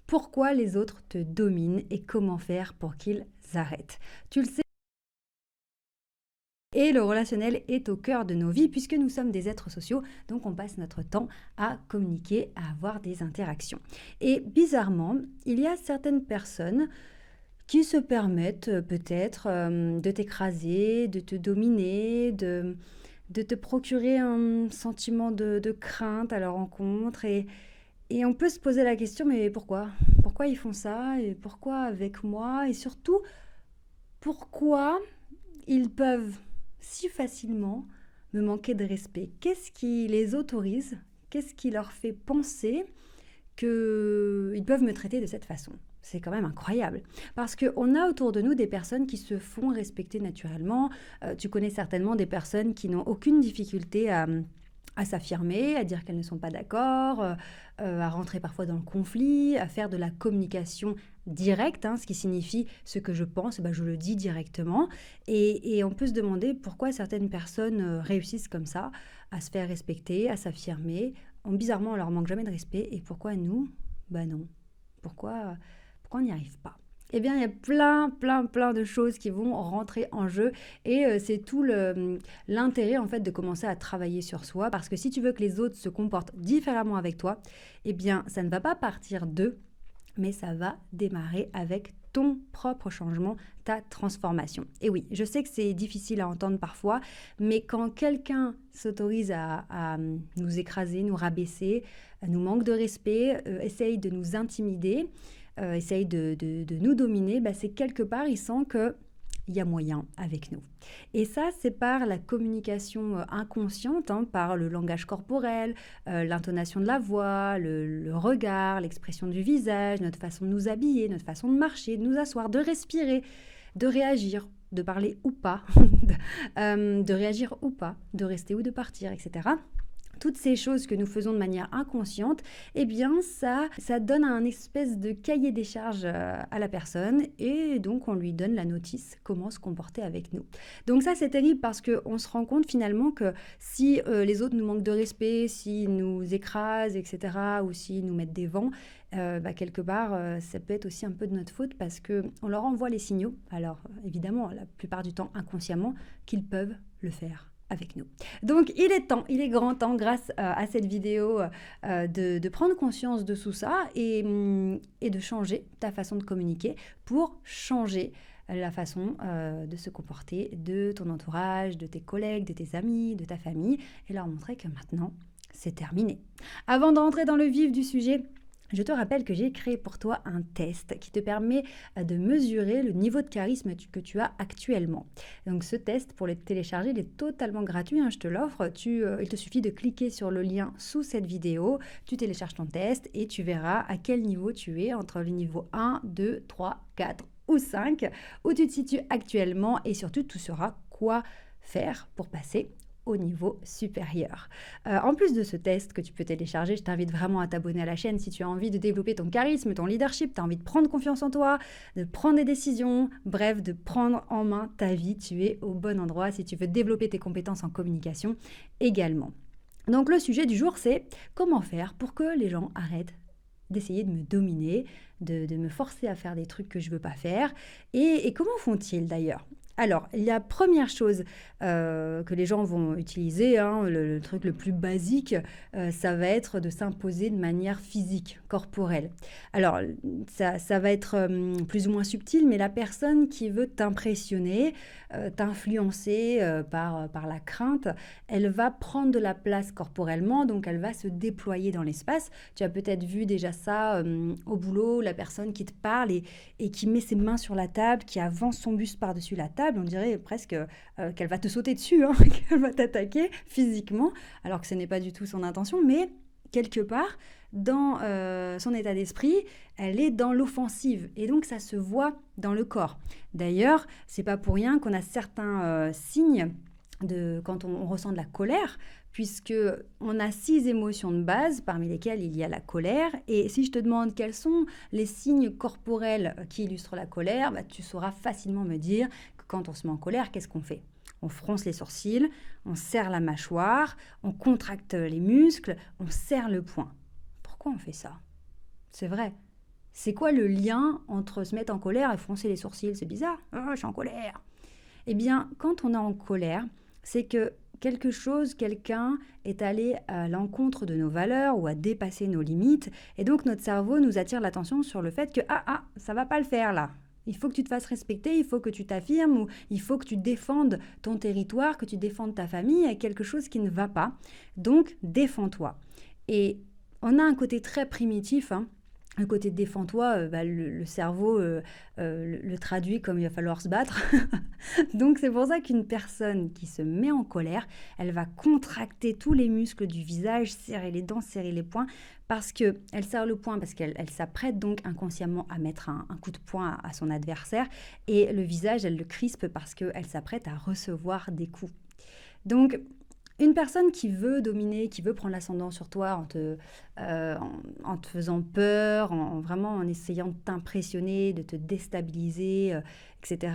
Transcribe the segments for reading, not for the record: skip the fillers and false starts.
pourquoi les autres te dominent et comment faire pour qu'ils arrêtent. Tu le sais. Et le relationnel est au cœur de nos vies puisque nous sommes des êtres sociaux, donc on passe notre temps à communiquer, à avoir des interactions. Et bizarrement, il y a certaines personnes qui se permettent peut-être de t'écraser, de te dominer, de te procurer un sentiment de crainte à leur rencontre. Et on peut se poser la question, mais pourquoi? Pourquoi ils font ça? Et pourquoi avec moi? Et surtout, pourquoi ils peuvent si facilement me manquer de respect? Qu'est-ce qui les autorise? Qu'est-ce qui leur fait penser qu'ils peuvent me traiter de cette façon? C'est quand même incroyable. Parce qu'on a autour de nous des personnes qui se font respecter naturellement. Tu connais certainement des personnes qui n'ont aucune difficulté à s'affirmer, à dire qu'elles ne sont pas d'accord, à rentrer parfois dans le conflit, à faire de la communication directe, ce qui signifie ce que je pense, je le dis directement. Et on peut se demander pourquoi certaines personnes réussissent comme ça, à se faire respecter, à s'affirmer. Bizarrement, on leur manque jamais de respect. Et pourquoi nous? Non. Pourquoi on n'y arrive pas? Eh bien, il y a plein de choses qui vont rentrer en jeu et c'est tout l'intérêt en fait de commencer à travailler sur soi parce que si tu veux que les autres se comportent différemment avec toi, eh bien, ça ne va pas partir d'eux, mais ça va démarrer avec ton propre changement, ta transformation. Et oui, je sais que c'est difficile à entendre parfois, mais quand quelqu'un s'autorise à nous écraser, nous rabaisser, nous manque de respect, essaye de nous intimider, essaye de nous dominer, c'est quelque part, il sent qu'il y a moyen avec nous. Et ça, c'est par la communication inconsciente, par le langage corporel, l'intonation de la voix, le regard, l'expression du visage, notre façon de nous habiller, notre façon de marcher, de nous asseoir, de respirer, de réagir, de parler ou pas, de réagir ou pas, de rester ou de partir, etc. Toutes ces choses que nous faisons de manière inconsciente, eh bien ça donne un espèce de cahier des charges à la personne et donc on lui donne la notice comment se comporter avec nous. Donc ça c'est terrible parce qu'on se rend compte finalement que si les autres nous manquent de respect, s'ils nous écrasent, etc. ou s'ils nous mettent des vents, quelque part ça peut être aussi un peu de notre faute parce qu'on leur envoie les signaux, alors évidemment la plupart du temps inconsciemment, qu'ils peuvent le faire avec nous. Donc il est grand temps grâce à cette vidéo de prendre conscience de tout ça et de changer ta façon de communiquer pour changer la façon de se comporter de ton entourage, de tes collègues, de tes amis, de ta famille et leur montrer que maintenant c'est terminé. Avant de rentrer dans le vif du sujet, je te rappelle que j'ai créé pour toi un test qui te permet de mesurer le niveau de charisme que tu as actuellement. Donc ce test, pour le télécharger, il est totalement gratuit, je te l'offre. Il te suffit de cliquer sur le lien sous cette vidéo, tu télécharges ton test et tu verras à quel niveau tu es, entre le niveau 1, 2, 3, 4 ou 5, où tu te situes actuellement et surtout tu sauras quoi faire pour passer au niveau supérieur. En plus de ce test que tu peux télécharger, je t'invite vraiment à t'abonner à la chaîne si tu as envie de développer ton charisme, ton leadership, tu as envie de prendre confiance en toi, de prendre des décisions, bref, de prendre en main ta vie. Tu es au bon endroit si tu veux développer tes compétences en communication également. Donc le sujet du jour, c'est comment faire pour que les gens arrêtent d'essayer de me dominer, de me forcer à faire des trucs que je ne veux pas faire. Et comment font-ils d'ailleurs ? Alors, la première chose que les gens vont utiliser, le truc le plus basique, ça va être de s'imposer de manière physique, corporelle. Alors, ça va être plus ou moins subtil, mais la personne qui veut t'impressionner, t'influencer par la crainte, elle va prendre de la place corporellement, donc elle va se déployer dans l'espace. Tu as peut-être vu déjà ça au boulot, la personne qui te parle et qui met ses mains sur la table, qui avance son buste par-dessus la table. On dirait presque qu'elle va te sauter dessus, qu'elle va t'attaquer physiquement, alors que ce n'est pas du tout son intention, mais quelque part, dans son état d'esprit, elle est dans l'offensive et donc ça se voit dans le corps. D'ailleurs, c'est pas pour rien qu'on a certains signes quand on ressent de la colère, puisque on a 6 émotions de base, parmi lesquelles il y a la colère. Et si je te demande quels sont les signes corporels qui illustrent la colère, tu sauras facilement me dire que quand on se met en colère, qu'est-ce qu'on fait ? On fronce les sourcils, on serre la mâchoire, on contracte les muscles, on serre le poing. Pourquoi on fait ça ? C'est vrai. C'est quoi le lien entre se mettre en colère et froncer les sourcils? C'est bizarre. Ah, je suis en colère. Eh bien, quand on est en colère, c'est que quelque chose, quelqu'un est allé à l'encontre de nos valeurs ou a dépassé nos limites. Et donc, notre cerveau nous attire l'attention sur le fait que ça va pas le faire là. Il faut que tu te fasses respecter, il faut que tu t'affirmes ou il faut que tu défendes ton territoire, que tu défendes ta famille. Il y a quelque chose qui ne va pas. Donc, défends-toi. Et on a un côté très primitif, hein. Le côté défends-toi, le cerveau le traduit comme il va falloir se battre. Donc c'est pour ça qu'une personne qui se met en colère, elle va contracter tous les muscles du visage, serrer les dents, serrer les poings, parce qu'elle serre le poing, parce qu'elle s'apprête donc inconsciemment à mettre un coup de poing à son adversaire, et le visage, elle le crispe parce qu'elle s'apprête à recevoir des coups. Donc, une personne qui veut dominer, qui veut prendre l'ascendant sur toi en te faisant peur, vraiment en essayant de t'impressionner, de te déstabiliser, etc.,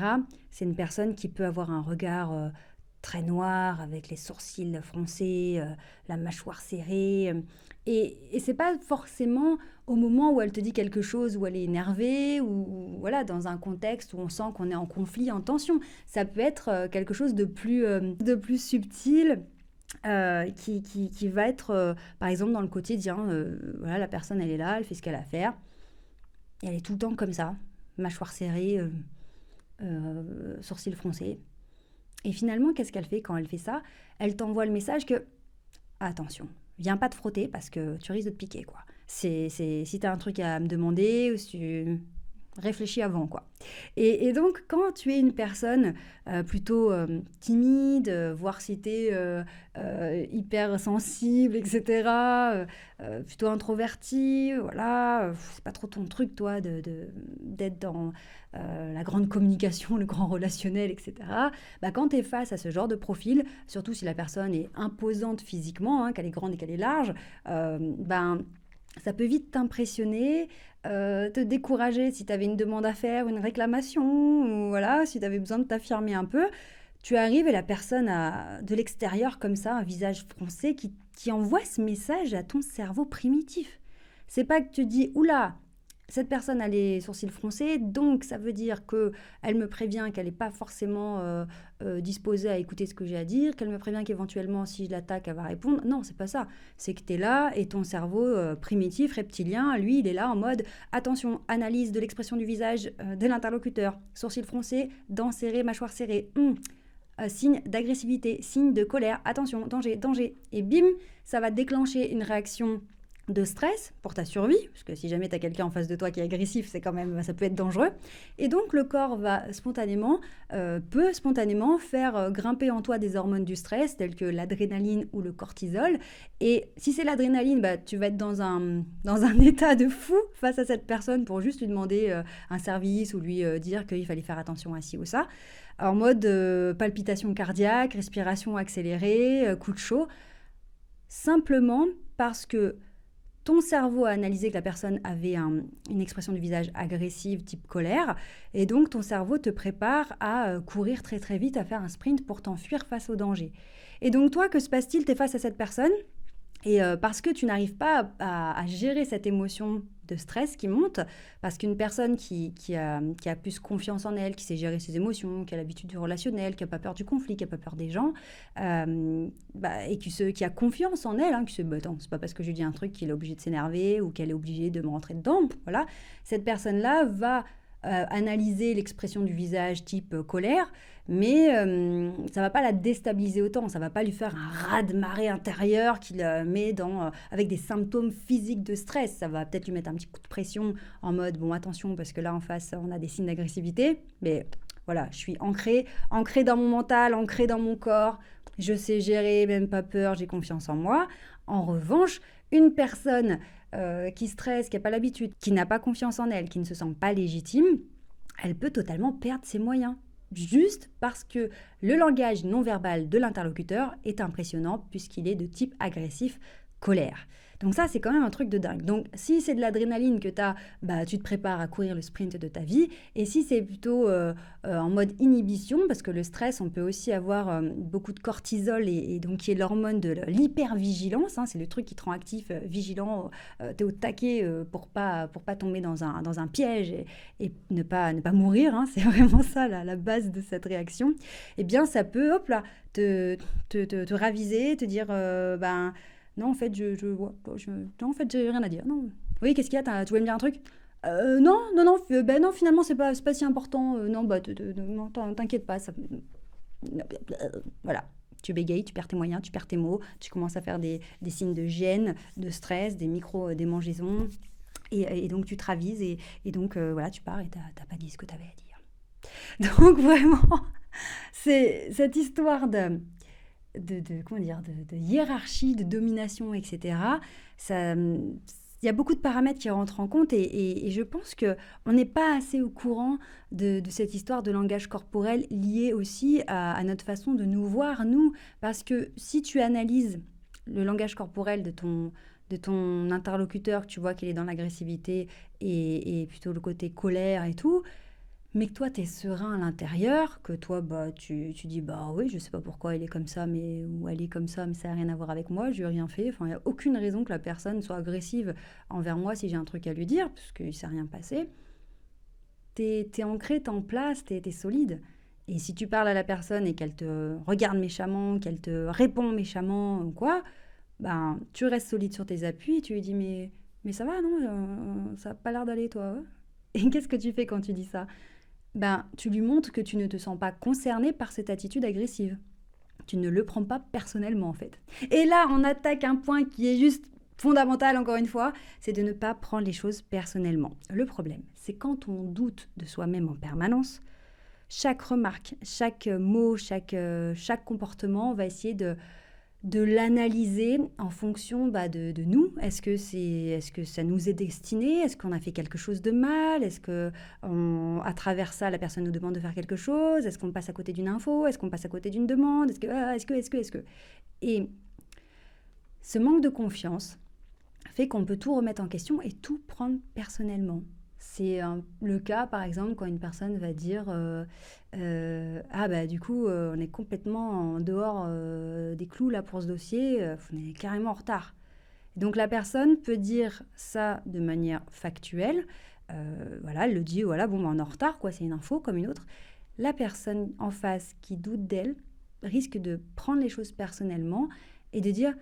c'est une personne qui peut avoir un regard très noir, avec les sourcils froncés, la mâchoire serrée. Et c'est pas forcément au moment où elle te dit quelque chose, où elle est énervée, ou voilà, dans un contexte où on sent qu'on est en conflit, en tension. Ça peut être quelque chose de plus subtil, qui va être, par exemple, dans le quotidien. Voilà, la personne, elle est là, elle fait ce qu'elle a à faire. Et elle est tout le temps comme ça, mâchoire serrée, sourcils froncés. Et finalement, qu'est-ce qu'elle fait quand elle fait ça? Elle t'envoie le message que, attention, viens pas te frotter parce que tu risques de te piquer, quoi. Si tu as un truc à me demander, ou si tu réfléchis avant, quoi. Et donc, quand tu es une personne plutôt timide, voire si tu es hyper sensible, etc., plutôt introvertie, voilà, c'est pas trop ton truc, toi, d'être dans la grande communication, le grand relationnel, etc., quand tu es face à ce genre de profil, surtout si la personne est imposante physiquement, hein, qu'elle est grande et qu'elle est large, ça peut vite t'impressionner, te décourager si tu avais une demande à faire, une réclamation, ou voilà, si tu avais besoin de t'affirmer un peu. Tu arrives et la personne a de l'extérieur comme ça, un visage froncé qui envoie ce message à ton cerveau primitif. C'est pas que tu dis « Oula, cette personne a les sourcils froncés, donc ça veut dire qu'elle me prévient qu'elle n'est pas forcément disposée à écouter ce que j'ai à dire, qu'elle me prévient qu'éventuellement, si je l'attaque, elle va répondre. » Non, c'est pas ça. C'est que tu es là et ton cerveau primitif, reptilien, lui, il est là en mode « Attention, analyse de l'expression du visage de l'interlocuteur. Sourcils froncés, dents serrées, mâchoire serrée. Signe d'agressivité, signe de colère. Attention, danger, danger. » Et bim, ça va déclencher une réaction de stress pour ta survie, parce que si jamais tu as quelqu'un en face de toi qui est agressif, ça peut être dangereux. Et donc le corps peut spontanément faire grimper en toi des hormones du stress, telles que l'adrénaline ou le cortisol. Et si c'est l'adrénaline, tu vas être dans un état de fou face à cette personne pour juste lui demander un service ou lui dire qu'il fallait faire attention à ci ou ça. En mode palpitation cardiaque, respiration accélérée, coup de chaud. Simplement parce que ton cerveau a analysé que la personne avait une expression du visage agressive type colère, et donc ton cerveau te prépare à courir très très vite, à faire un sprint pour t'enfuir face au danger. Et donc toi, que se passe-t-il? Tu es face à cette personne, et parce que tu n'arrives pas à gérer cette émotion de stress qui monte, parce qu'une personne qui a plus confiance en elle, qui sait gérer ses émotions, qui a l'habitude du relationnel, qui n'a pas peur du conflit, qui n'a pas peur des gens, et qui a confiance en elle, qui se dit c'est pas parce que je lui dis un truc qu'il est obligé de s'énerver ou qu'elle est obligée de me rentrer dedans. Voilà. Cette personne-là va analyser l'expression du visage type colère, mais ça va pas la déstabiliser autant, ça va pas lui faire un raz-de-marée intérieur qui la met avec des symptômes physiques de stress. Ça va peut-être lui mettre un petit coup de pression en mode bon attention parce que là en face on a des signes d'agressivité, mais voilà, je suis ancrée dans mon mental, ancrée dans mon corps, je sais gérer, même pas peur, j'ai confiance en moi. En revanche, une personne qui stresse, qui n'a pas l'habitude, qui n'a pas confiance en elle, qui ne se sent pas légitime, elle peut totalement perdre ses moyens. Juste parce que le langage non verbal de l'interlocuteur est impressionnant puisqu'il est de type agressif, colère. Donc ça, c'est quand même un truc de dingue. Donc si c'est de l'adrénaline que tu as, bah, tu te prépares à courir le sprint de ta vie. Et si c'est plutôt en mode inhibition, parce que le stress, on peut aussi avoir beaucoup de cortisol et donc qui est l'hormone de l'hypervigilance, hein, c'est le truc qui te rend actif, vigilant, tu es au taquet pour pas tomber dans un piège et ne pas mourir, hein, c'est vraiment ça la base de cette réaction. Eh bien, ça peut, hop là, te raviser, te dire, ben non, en fait, non, en fait, j'ai rien à dire. Non. Oui, qu'est-ce qu'il y a? Tu voulais me dire un truc? Non, non, non, ben non, finalement, c'est pas si important. Non, bah, non, t'inquiète pas. Voilà. Tu bégayes, tu perds tes moyens, tu perds tes mots, tu commences à faire des signes de gêne, de stress, des micro-démangeaisons. Et donc, tu te ravises et donc, voilà, tu pars et t'as pas dit ce que tu avais à dire. Donc, vraiment, c'est cette histoire comment dire, de hiérarchie, de domination, etc. Ça, il y a beaucoup de paramètres qui rentrent en compte et je pense qu'on n'est pas assez au courant de cette histoire de langage corporel liée aussi à notre façon de nous voir, nous. Parce que si tu analyses le langage corporel de ton interlocuteur, que tu vois qu'il est dans l'agressivité et plutôt le côté colère et tout, mais que toi, tu es serein à l'intérieur, que toi, bah, tu dis, bah oui, je sais pas pourquoi il est comme ça, ou elle est comme ça, mais ça n'a rien à voir avec moi, je lui ai rien fait. Enfin, il n'y a aucune raison que la personne soit agressive envers moi si j'ai un truc à lui dire, parce qu'il ne s'est rien passé. T'es ancré, t'es en place, t'es solide. Et si tu parles à la personne et qu'elle te regarde méchamment, qu'elle te répond méchamment ou quoi, ben, tu restes solide sur tes appuis, tu lui dis, mais ça va, non, ça n'a pas l'air d'aller, toi. Et qu'est-ce que tu fais quand tu dis ça? Ben, tu lui montres que tu ne te sens pas concerné par cette attitude agressive. Tu ne le prends pas personnellement, en fait. Et là, on attaque un point qui est juste fondamental, encore une fois, c'est de ne pas prendre les choses personnellement. Le problème, c'est quand on doute de soi-même en permanence, chaque remarque, chaque mot, chaque comportement, on va essayer de l'analyser en fonction de nous. Est-ce que ça nous est destiné? Est-ce qu'on a fait quelque chose de mal? Est-ce que à travers ça, la personne nous demande de faire quelque chose? Est-ce qu'on passe à côté d'une info? Est-ce qu'on passe à côté d'une demande? Est-ce que? Et ce manque de confiance fait qu'on peut tout remettre en question et tout prendre personnellement. C'est le cas, par exemple, quand une personne va dire ah bah du coup, on est complètement en dehors des clous là pour ce dossier, on est carrément en retard. Donc la personne peut dire ça de manière factuelle, voilà, elle le dit, voilà, bon, bah, on est en retard, quoi, c'est une info comme une autre. La personne en face qui doute d'elle risque de prendre les choses personnellement et de dire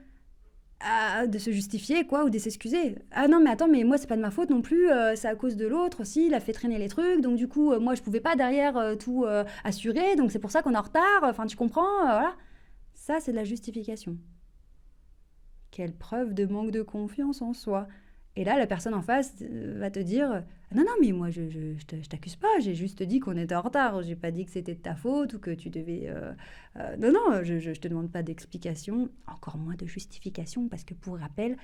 de se justifier, quoi, ou de s'excuser. Ah non, mais attends, mais moi, c'est pas de ma faute non plus, c'est à cause de l'autre aussi, il a fait traîner les trucs, donc du coup, moi, je pouvais pas derrière tout assurer, donc c'est pour ça qu'on est en retard, enfin, tu comprends, voilà. Ça, c'est de la justification. Quelle preuve de manque de confiance en soi. Et là, la personne en face va te dire non, non, mais moi, je t'accuse pas, j'ai juste dit qu'on était en retard, j'ai pas dit que c'était de ta faute ou que tu devais. Non, non, je te demande pas d'explication, encore moins de justification, parce que pour rappel,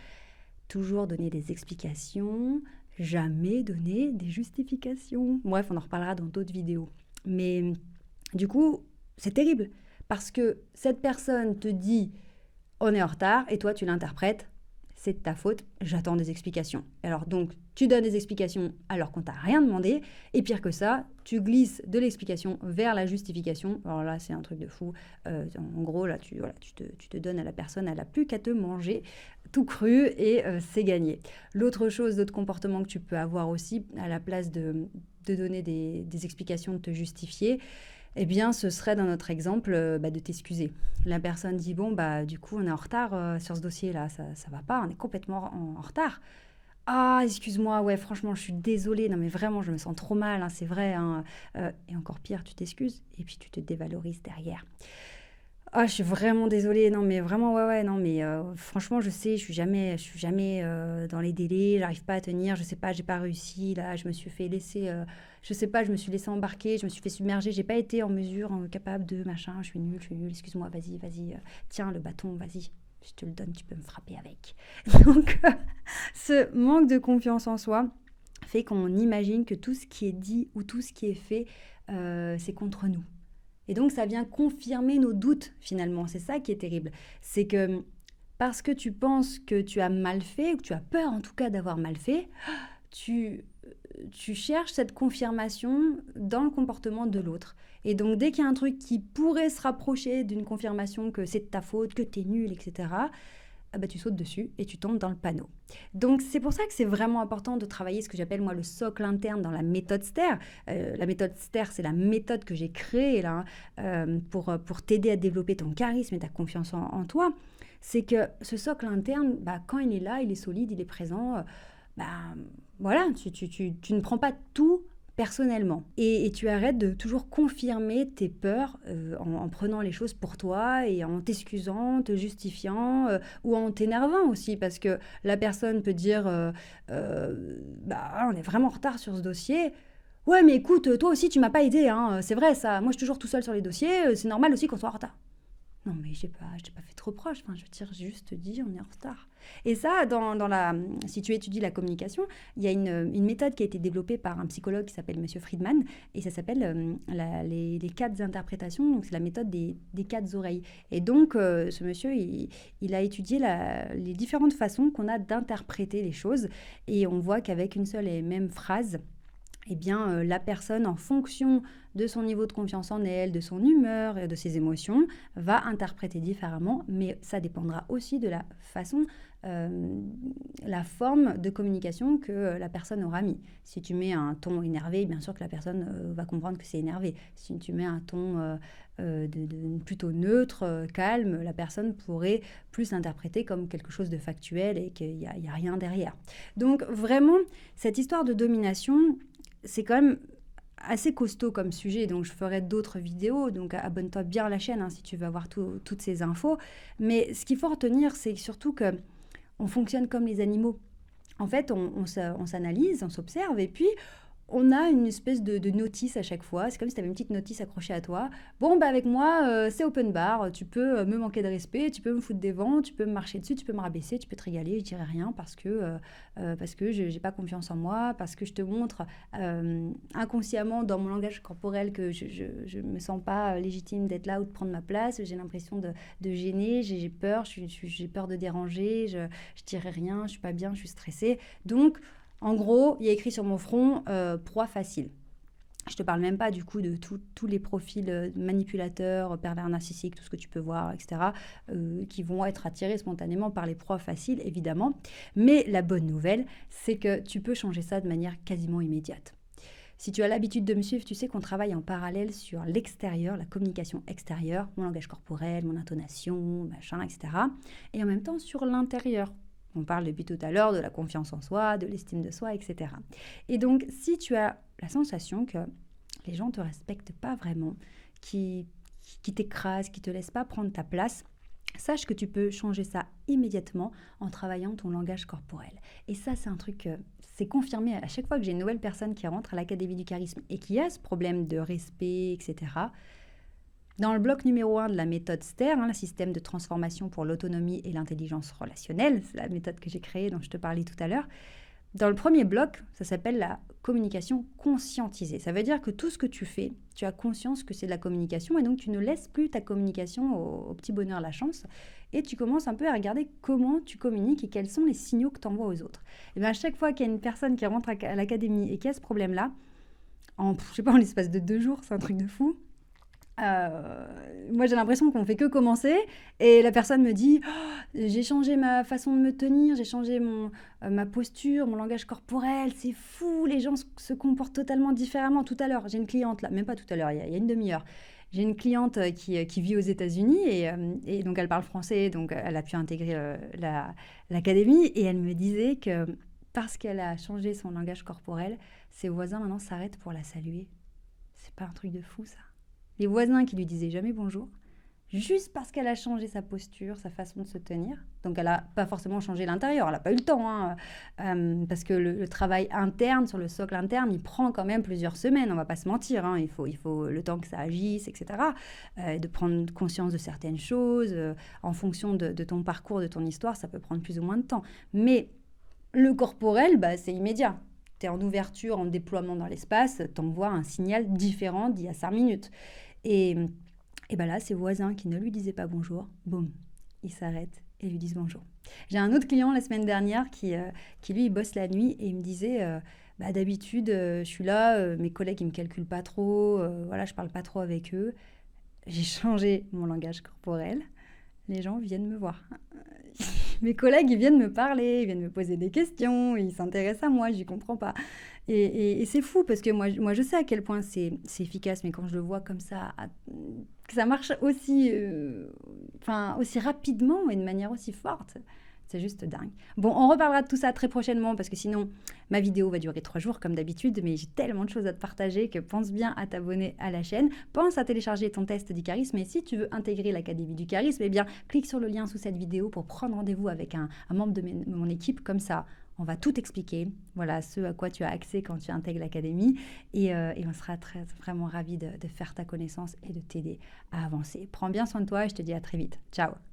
toujours donner des explications, jamais donner des justifications. Bref, on en reparlera dans d'autres vidéos. Mais du coup, c'est terrible, parce que cette personne te dit on est en retard, et toi, tu l'interprètes c'est de ta faute, j'attends des explications. Alors donc, tu donnes des explications alors qu'on t'a rien demandé, et pire que ça, tu glisses de l'explication vers la justification. Alors là, c'est un truc de fou. En gros, là, tu te donnes à la personne, elle n'a plus qu'à te manger tout cru, et c'est gagné. L'autre comportement que tu peux avoir aussi, à la place de donner des explications, de te justifier, eh bien, ce serait dans notre exemple de t'excuser. La personne dit, bon, du coup, on est en retard sur ce dossier-là, ça va pas, on est complètement en retard. Ah, excuse-moi, ouais, franchement, je suis désolée, non mais vraiment, je me sens trop mal, hein, c'est vrai. Hein. Et encore pire, tu t'excuses et puis tu te dévalorises derrière. Ah, je suis vraiment désolée, non mais vraiment, ouais, non mais franchement, je sais, je suis jamais dans les délais, j'arrive pas à tenir, je sais pas, j'ai pas réussi, là, je me suis fait laisser, je sais pas, je me suis laissée embarquer, je me suis fait submerger, j'ai pas été en mesure, capable de machin, je suis nulle, excuse-moi, vas-y, tiens le bâton, vas-y, je te le donne, tu peux me frapper avec. Donc, ce manque de confiance en soi fait qu'on imagine que tout ce qui est dit ou tout ce qui est fait, c'est contre nous. Et donc, ça vient confirmer nos doutes, finalement. C'est ça qui est terrible. C'est que parce que tu penses que tu as mal fait, ou que tu as peur en tout cas d'avoir mal fait, tu, tu cherches cette confirmation dans le comportement de l'autre. Et donc, dès qu'il y a un truc qui pourrait se rapprocher d'une confirmation que c'est de ta faute, que t'es nul, etc., ah bah, tu sautes dessus et tu tombes dans le panneau. Donc, c'est pour ça que c'est vraiment important de travailler ce que j'appelle, moi, le socle interne dans la méthode STER. La méthode STER, c'est la méthode que j'ai créée là, pour t'aider à développer ton charisme et ta confiance en toi. C'est que ce socle interne, bah, quand il est là, il est solide, il est présent, bah, voilà, tu ne prends pas tout personnellement. Et tu arrêtes de toujours confirmer tes peurs en prenant les choses pour toi et en t'excusant, te justifiant ou en t'énervant aussi, parce que la personne peut dire bah, on est vraiment en retard sur ce dossier. Ouais, mais écoute, toi aussi, tu m'as pas aidé, hein. C'est vrai ça. Moi, je suis toujours tout seul sur les dossiers. C'est normal aussi qu'on soit en retard. Non, mais je t'ai pas fait de reproche. Enfin, je veux dire, j'ai juste dit, on est en retard. Et ça, si tu étudies la communication, il y a une méthode qui a été développée par un psychologue qui s'appelle Monsieur Friedman, et ça s'appelle les quatre interprétations. Donc, c'est la méthode des quatre oreilles. Et donc, ce monsieur, il a étudié les différentes façons qu'on a d'interpréter les choses. Et on voit qu'avec une seule et même phrase, eh bien, la personne, en fonction de son niveau de confiance en elle, de son humeur et de ses émotions, va interpréter différemment, mais ça dépendra aussi de la façon, la forme de communication que la personne aura mis. Si tu mets un ton énervé, bien sûr que la personne va comprendre que c'est énervé. Si tu mets un ton plutôt neutre, calme, la personne pourrait plus interpréter comme quelque chose de factuel et qu'il n'y a rien derrière. Donc vraiment, cette histoire de domination, c'est quand même assez costaud comme sujet, donc je ferai d'autres vidéos, donc abonne-toi bien à la chaîne si tu veux avoir toutes ces infos. Mais ce qu'il faut retenir, c'est surtout qu'on fonctionne comme les animaux. En fait, on s'analyse, on s'observe, et puis on a une espèce de notice à chaque fois. C'est comme si tu avais une petite notice accrochée à toi. Bon, bah avec moi, c'est open bar. Tu peux me manquer de respect, tu peux me foutre des vents, tu peux me marcher dessus, tu peux me rabaisser, tu peux te régaler. Je dirai rien parce que je n'ai pas confiance en moi, parce que je te montre inconsciemment dans mon langage corporel que je me sens pas légitime d'être là ou de prendre ma place. J'ai l'impression de gêner, j'ai peur, j'ai peur de déranger, je dirai rien, je suis pas bien, je suis stressée. Donc, en gros, il y a écrit sur mon front proie facile. Je ne te parle même pas du coup de tous les profils manipulateurs, pervers narcissiques, tout ce que tu peux voir, etc., qui vont être attirés spontanément par les proies faciles, évidemment. Mais la bonne nouvelle, c'est que tu peux changer ça de manière quasiment immédiate. Si tu as l'habitude de me suivre, tu sais qu'on travaille en parallèle sur l'extérieur, la communication extérieure, mon langage corporel, mon intonation, machin, etc. Et en même temps sur l'intérieur. On parle depuis tout à l'heure de la confiance en soi, de l'estime de soi, etc. Et donc, si tu as la sensation que les gens ne te respectent pas vraiment, qui t'écrasent, qui ne te laissent pas prendre ta place, sache que tu peux changer ça immédiatement en travaillant ton langage corporel. Et ça, c'est un truc, c'est confirmé à chaque fois que j'ai une nouvelle personne qui rentre à l'Académie du charisme et qui a ce problème de respect, etc. Dans le bloc numéro 1 de la méthode STER, le système de transformation pour l'autonomie et l'intelligence relationnelle, c'est la méthode que j'ai créée dont je te parlais tout à l'heure. Dans le premier bloc, ça s'appelle la communication conscientisée. Ça veut dire que tout ce que tu fais, tu as conscience que c'est de la communication et donc tu ne laisses plus ta communication au petit bonheur la chance et tu commences un peu à regarder comment tu communiques et quels sont les signaux que tu envoies aux autres. Et bien à chaque fois qu'il y a une personne qui rentre à l'académie et qui a ce problème-là, en l'espace de 2 jours, c'est un truc de fou. Moi j'ai l'impression qu'on fait que commencer et la personne me dit j'ai changé ma façon de me tenir, j'ai changé ma posture, mon langage corporel, c'est fou, les gens se comportent totalement différemment. Tout à l'heure, j'ai une cliente là, même pas tout à l'heure, il y a une demi-heure, j'ai une cliente qui vit aux États-Unis et donc elle parle français, donc elle a pu intégrer l'académie et elle me disait que parce qu'elle a changé son langage corporel, ses voisins maintenant s'arrêtent pour la saluer. C'est pas un truc de fou ça? Les voisins qui lui disaient jamais bonjour, juste parce qu'elle a changé sa posture, sa façon de se tenir. Donc elle n'a pas forcément changé l'intérieur, elle n'a pas eu le temps, parce que le travail interne, sur le socle interne, il prend quand même plusieurs semaines, on ne va pas se mentir, il faut le temps que ça agisse, etc. De prendre conscience de certaines choses, en fonction de ton parcours, de ton histoire, ça peut prendre plus ou moins de temps. Mais le corporel, c'est immédiat. Tu es en ouverture, en déploiement dans l'espace, tu envoies un signal différent d'il y a 5 minutes. Et là, ses voisins qui ne lui disaient pas bonjour, boum, ils s'arrêtent et lui disent bonjour. J'ai un autre client la semaine dernière qui lui, il bosse la nuit et il me disait bah, d'habitude, je suis là, mes collègues, ils me calculent pas trop, voilà, je parle pas trop avec eux. J'ai changé mon langage corporel. Les gens viennent me voir. Mes collègues, ils viennent me parler, ils viennent me poser des questions, ils s'intéressent à moi, j'y comprends pas. Et c'est fou parce que moi, je sais à quel point c'est efficace, mais quand je le vois comme ça, que ça marche aussi, aussi rapidement et de manière aussi forte, c'est juste dingue. Bon, on reparlera de tout ça très prochainement parce que sinon, ma vidéo va durer 3 jours comme d'habitude, mais j'ai tellement de choses à te partager que pense bien à t'abonner à la chaîne. Pense à télécharger ton test du charisme et si tu veux intégrer l'Académie du charisme, eh bien, clique sur le lien sous cette vidéo pour prendre rendez-vous avec un membre de mon équipe. Comme ça, on va tout expliquer, voilà, ce à quoi tu as accès quand tu intègres l'Académie et on sera vraiment ravis de faire ta connaissance et de t'aider à avancer. Prends bien soin de toi et je te dis à très vite. Ciao!